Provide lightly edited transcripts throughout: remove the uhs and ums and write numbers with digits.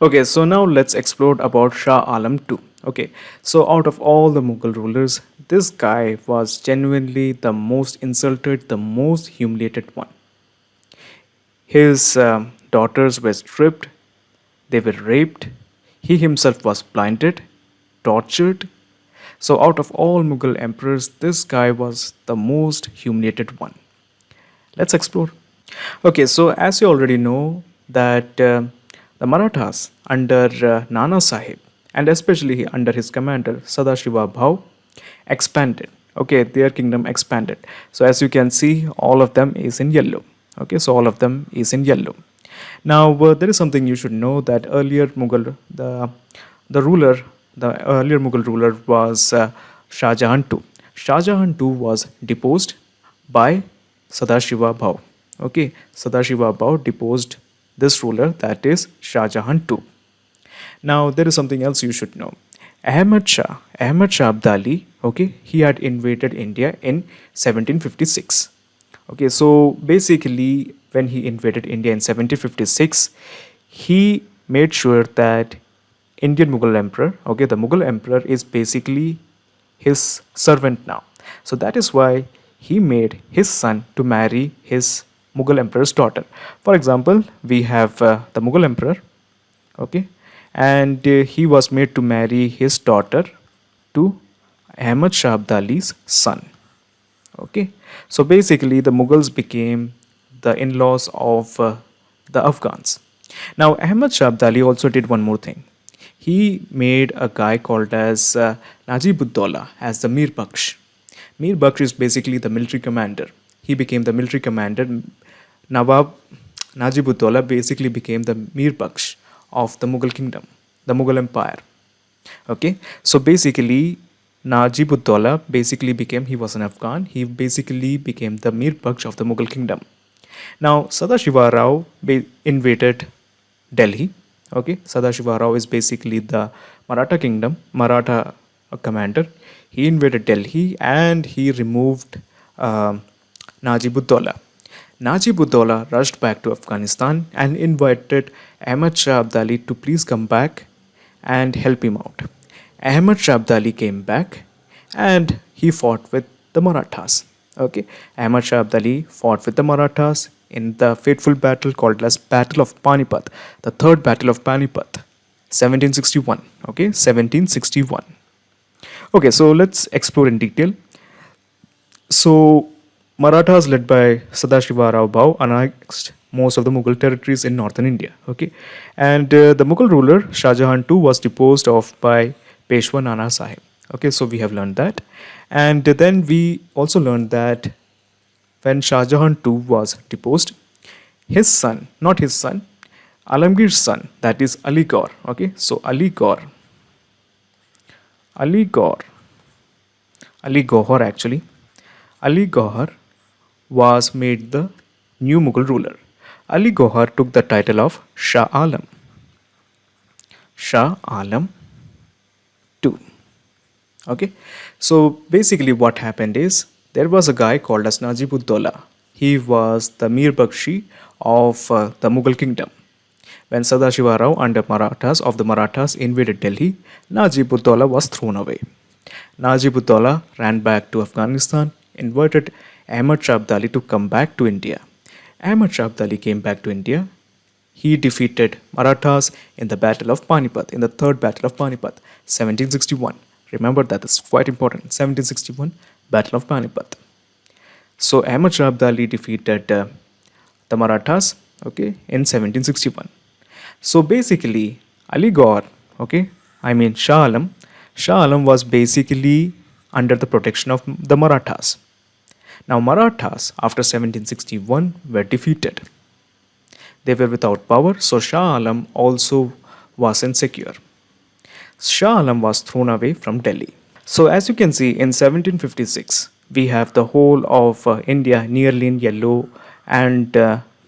Okay, so now let's explore about Shah Alam II. Okay, so out of all the Mughal rulers, this guy was genuinely the most insulted, the most humiliated one. His daughters were stripped, they were raped, he himself was blinded, tortured. So, out of all Mughal emperors, this guy was the most humiliated one. Let's explore. Okay, so as you already know, that the Marathas under Nana Sahib and especially under his commander Sadashiva Bhau expanded. Okay, their kingdom expanded. So as you can see, all of them is in yellow. Okay, so all of them is in yellow. Now there is something you should know that earlier Mughal the ruler the earlier Mughal ruler was Shah Jahan II. Shah Jahan II was deposed by Sadashiva Bhau. Okay, Sadashiva Bhau deposed this ruler, that is Shah Jahan II. Now there is something else you should know. Ahmad Shah Abdali, okay, he had invaded India in 1756. Okay, so basically when he invaded India in 1756, he made sure that Indian Mughal emperor, okay, the Mughal emperor is basically his servant now. So that is why he made his son to marry his Mughal emperor's daughter. For example, we have the Mughal emperor, okay, and he was made to marry his daughter to Ahmad Shah Abdali's son. Okay, so basically the Mughals became the in-laws of the Afghans. Now Ahmad Shah Abdali also did one more thing. He made a guy called as Najibullah as the Mir Baksh. Mir Baksh is basically the military commander. He became the military commander. Nawab Najibullah basically became the Mir Baksh of the Mughal kingdom, the Mughal empire. Okay, so basically Najibullah basically became, he was an Afghan, he basically became the Mir Baksh of the Mughal kingdom. Now Sadashiva Rao invaded Delhi. Okay, Sadashiva Rao is basically the Maratha kingdom, Maratha commander. He invaded Delhi and he removed Najibullah. Najibullah rushed back to Afghanistan and invited Ahmad Shah Abdali to please come back and help him out. Ahmad Shah Abdali came back and he fought with the Marathas. Okay, Ahmad Shah Abdali fought with the Marathas in the fateful battle called as Battle of Panipat, the third battle of Panipat, 1761. Okay, 1761. Okay, so let's explore in detail. So, Marathas led by Sadashiva Rao Bhau annexed most of the Mughal territories in northern India. Okay, and the Mughal ruler Shah Jahan II was deposed of by Peshwa Nana Sahib. Okay, so we have learned that, and then we also learned that when Shah Jahan II was deposed, his son, not his son, Alamgir's son, that is Ali Gaur. Okay, so Ali Gaur, Ali Gohar actually, Ali Gohar was made the new Mughal ruler. Ali Gohar took the title of Shah Alam. Shah Alam II. Okay, so basically what happened is there was a guy called as Najibullah. He was the Mir Bakshi of the Mughal kingdom. When Sadashiva Rao and the Marathas invaded Delhi, Najibullah was thrown away. Najibullah ran back to Afghanistan, invited Ahmad Shah Abdali to come back to India. Ahmad Shah Abdali came back to India. He defeated Marathas in the Battle of Panipat, in the third Battle of Panipat, 1761. Remember that, it's quite important. 1761, Battle of Panipat. So Ahmad Shah Abdali defeated the Marathas, okay, in 1761. So basically, Ali Gaur, okay, I mean Shah Alam was basically under the protection of the Marathas. Now Marathas after 1761 were defeated. They were without power, so Shah Alam also was insecure. Shah Alam was thrown away from Delhi. So as you can see in 1756, we have the whole of India nearly in yellow and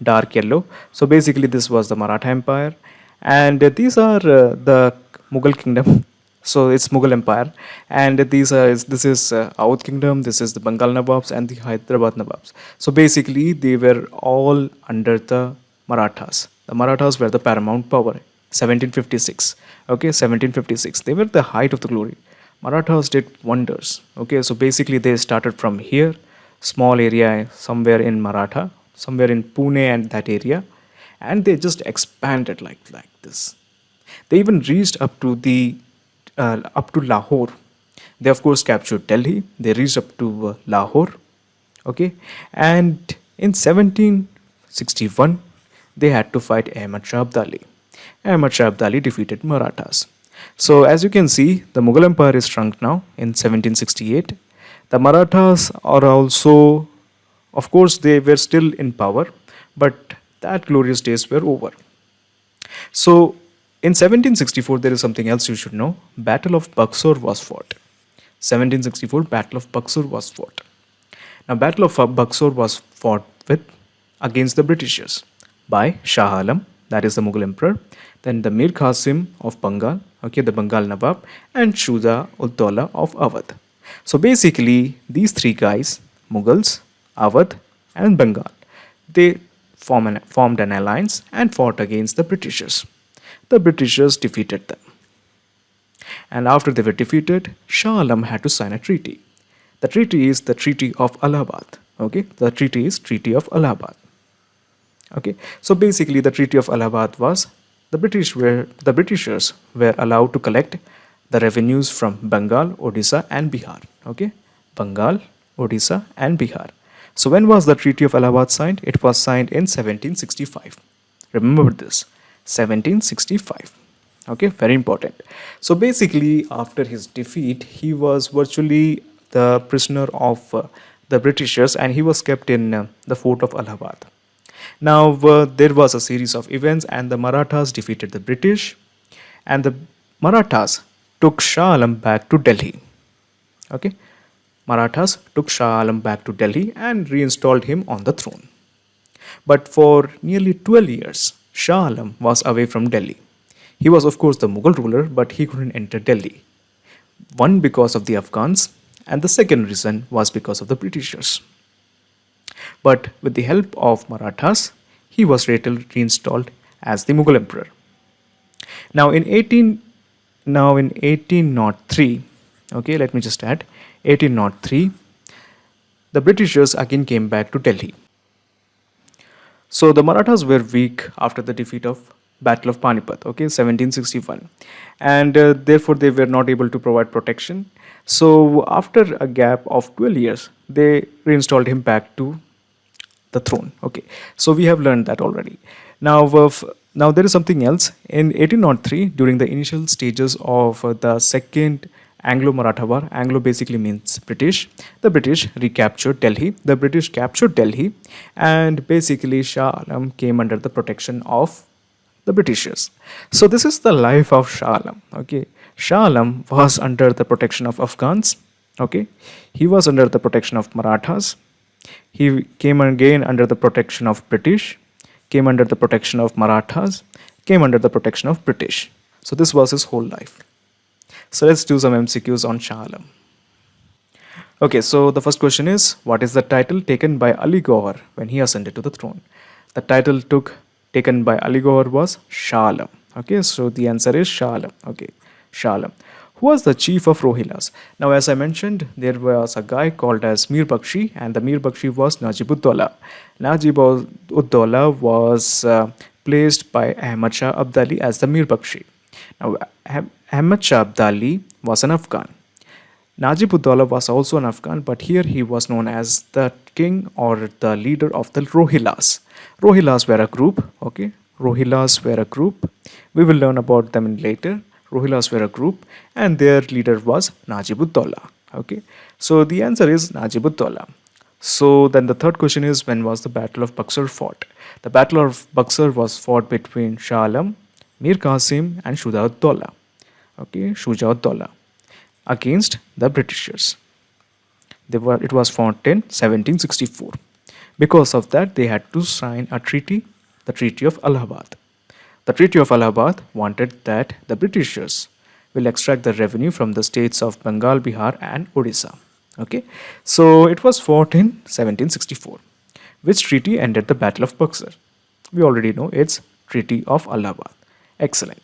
dark yellow. So basically this was the Maratha Empire, and these are the Mughal kingdom. So it's Mughal Empire, and this is Awadh Kingdom, this is the Bengal Nawabs and the Hyderabad Nawabs. So basically they were all under the Marathas. The Marathas were the paramount power. 1756. Okay, 1756. They were the height of the glory. Marathas did wonders. Okay, so basically they started from here, small area somewhere in Maratha, somewhere in Pune and that area, and they just expanded like this. They even reached up to Lahore. They of course captured Delhi. They reached up to Lahore. Okay, and in 1761 they had to fight Ahmad Shah Abdali. Ahmad Shah Abdali defeated Marathas. So as you can see, the Mughal Empire is shrunk now in 1768. The Marathas are also, of course, they were still in power, but that glorious days were over. So in 1764, there is something else you should know. Battle of Buxar was fought. 1764 Battle of Buxar was fought. Now, Battle of Buxar was fought with against the Britishers by Shah Alam, that is the Mughal emperor, then the Mir Qasim of Bengal, okay, the Bengal Nawab, and Shuja ud Dawla of Awadh. So basically, these three guys, Mughals, Awadh, and Bengal, they formed an alliance and fought against the Britishers. The Britishers defeated them. And after they were defeated, Shah Alam had to sign a treaty. The treaty is the Treaty of Allahabad. Okay, the treaty is Treaty of Allahabad. Okay, so basically the Treaty of Allahabad was the Britishers were allowed to collect the revenues from Bengal, Odisha, and Bihar. Okay, Bengal, Odisha, and Bihar. So when was the Treaty of Allahabad signed? It was signed in 1765. Remember this, 1765. Okay, very important. So basically, after his defeat, he was virtually the prisoner of the Britishers, and he was kept in the fort of Allahabad. Now, there was a series of events, and the Marathas defeated the British, and the Marathas took Shah Alam back to Delhi. Okay, Marathas took Shah Alam back to Delhi and reinstalled him on the throne. But for nearly 12 years, Shah Alam was away from Delhi. He was, of course, the Mughal ruler, but he couldn't enter Delhi. One, because of the Afghans, and the second reason was because of the Britishers. But with the help of Marathas, he was reinstalled as the Mughal emperor. Now in 1803, okay, let me just add, 1803, the Britishers again came back to Delhi. So the Marathas were weak after the defeat of Battle of Panipat, okay, 1761, and therefore they were not able to provide protection. So after a gap of 12 years, they reinstalled him back to the throne. Okay, so we have learned that already. Now there is something else. In 1803, during the initial stages of the second Anglo-Maratha War, Anglo basically means British. The British recaptured Delhi. The British captured Delhi, and basically Shah Alam came under the protection of the Britishers. So this is the life of Shah Alam. Okay, Shah Alam was under the protection of Afghans. Okay, he was under the protection of Marathas. He came again under the protection of British, came under the protection of Marathas, came under the protection of British. So this was his whole life. So let's do some MCQs on Shah Alam. Okay, so the first question is, what is the title taken by Ali Gauhar when he ascended to the throne? The title taken by Ali Gauhar was Shah Alam. Okay, so the answer is Shah Alam. Okay, Shah Alam. Who was the chief of Rohillas? Now, as I mentioned, there was a guy called as Mir Bakshi, and the Mir Bakshi was Najib ud Dawla. Najib ud Dawla was placed by Ahmad Shah Abdali as the Mir Bakshi. Now, Ahmad Shah Abdali was an Afghan. Najib ud Dawla was also an Afghan, but here he was known as the king or the leader of the Rohillas. Rohillas were a group, okay? Rohillas were a group. We will learn about them later. Rohillas were a group, and their leader was Najib ud Dawla, okay? So the answer is Najib ud Dawla. So then the third question is, when was the Battle of Buxar fought? The Battle of Buxar was fought between Shah Alam, Mir Qasim, and Shuja ud Dawla, okay? Shuja ud Dawla, against the Britishers. It was fought in 1764. Because of that, they had to sign a treaty, the Treaty of Allahabad. The Treaty of Allahabad wanted that the Britishers will extract the revenue from the states of Bengal, Bihar, and Odisha. Okay, so it was fought in 1764. Which treaty ended the Battle of Buxar? We already know it's Treaty of Allahabad. Excellent.